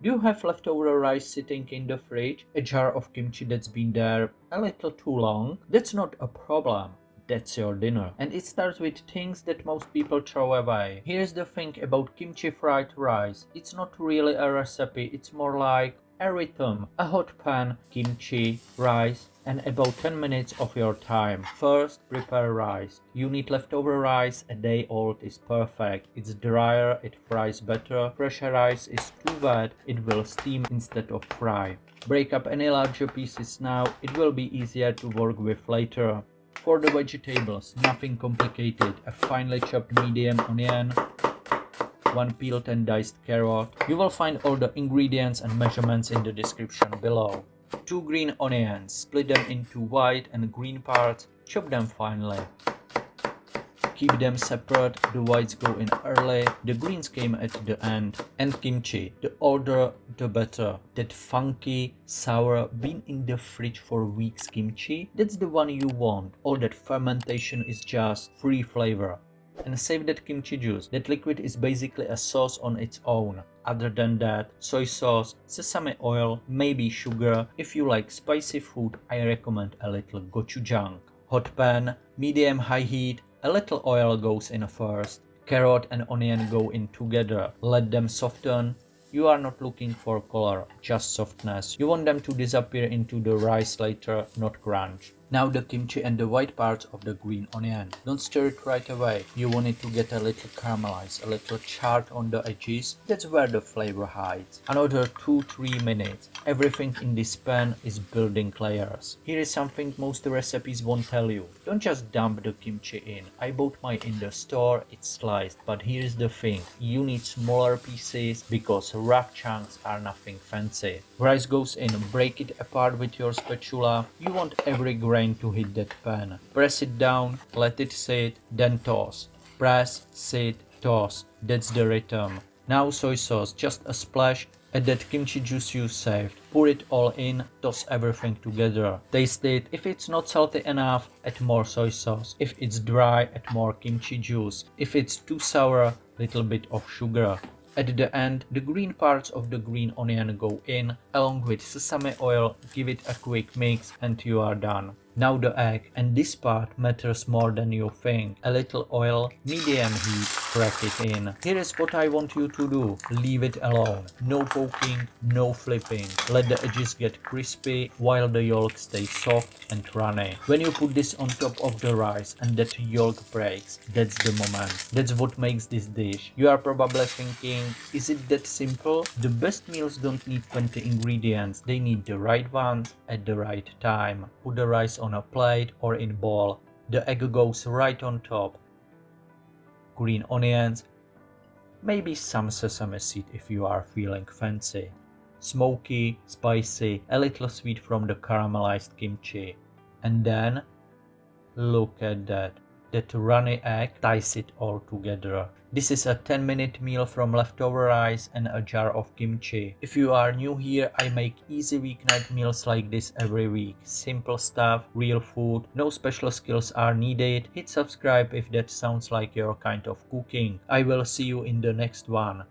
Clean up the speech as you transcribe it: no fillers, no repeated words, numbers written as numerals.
Do you have leftover rice sitting in the fridge? A jar of kimchi that's been there a little too long? That's not a problem. That's your dinner. And it starts with things that most people throw away. Here's the thing about kimchi fried rice. It's not really a recipe, it's more like a rhythm. A hot pan, kimchi, rice, and about 10 minutes of your time. First, prepare rice. You need leftover rice, a day old is perfect. It's drier, it fries better. Fresh rice is too wet, it will steam instead of fry. Break up any larger pieces now, it will be easier to work with later. For the vegetables, nothing complicated. A finely chopped medium onion, 1 peeled and diced carrot. You will find all the ingredients and measurements in the description below. 2 green onions, split them into white and green parts, chop them finely. Keep them separate, the whites go in early, the greens came at the end. And kimchi, the older the better. That funky, sour, been in the fridge for weeks kimchi, that's the one you want. All that fermentation is just free flavor. And save that kimchi juice. That liquid is basically a sauce on its own. Other than that, soy sauce, sesame oil, maybe sugar. If you like spicy food, I recommend a little gochujang. Hot pan, medium high heat, a little oil goes in first. Carrot and onion go in together. Let them soften. You are not looking for color, just softness. You want them to disappear into the rice later, not crunch. Now the kimchi and the white parts of the green onion. Don't stir it right away. You want it to get a little caramelized, a little charred on the edges. That's where the flavor hides. Another 2-3 minutes. Everything in this pan is building layers. Here is something most recipes won't tell you. Don't just dump the kimchi in. I bought mine in the store, it's sliced. But here's the thing. You need smaller pieces because rough chunks are nothing fancy. Rice goes in, break it apart with your spatula. You want every grain to hit that pan. Press it down, let it sit, then toss. Press, sit, toss. That's the rhythm. Now soy sauce, just a splash. Add that kimchi juice you saved. Pour it all in, toss everything together. Taste it. If it's not salty enough, add more soy sauce. If it's dry, add more kimchi juice. If it's too sour, little bit of sugar. At the end, the green parts of the green onion go in, along with sesame oil, give it a quick mix and you are done. Now the egg, and this part matters more than you think. A little oil, medium heat, crack it in. Here is what I want you to do. Leave it alone. No poking, no flipping. Let the edges get crispy while the yolk stays soft and runny. When you put this on top of the rice and that yolk breaks, that's the moment. That's what makes this dish. You are probably thinking, is it that simple? The best meals don't need 20 ingredients. They need the right ones at the right time. Put the rice on a plate or in bowl. The egg goes right on top. Green onions, maybe some sesame seed if you are feeling fancy. Smoky, spicy, a little sweet from the caramelized kimchi. And then, look at that. That runny egg ties it all together. This is a 10-minute meal from leftover rice and a jar of kimchi. If you are new here, I make easy weeknight meals like this every week. Simple stuff, real food, no special skills are needed. Hit subscribe if that sounds like your kind of cooking. I will see you in the next one.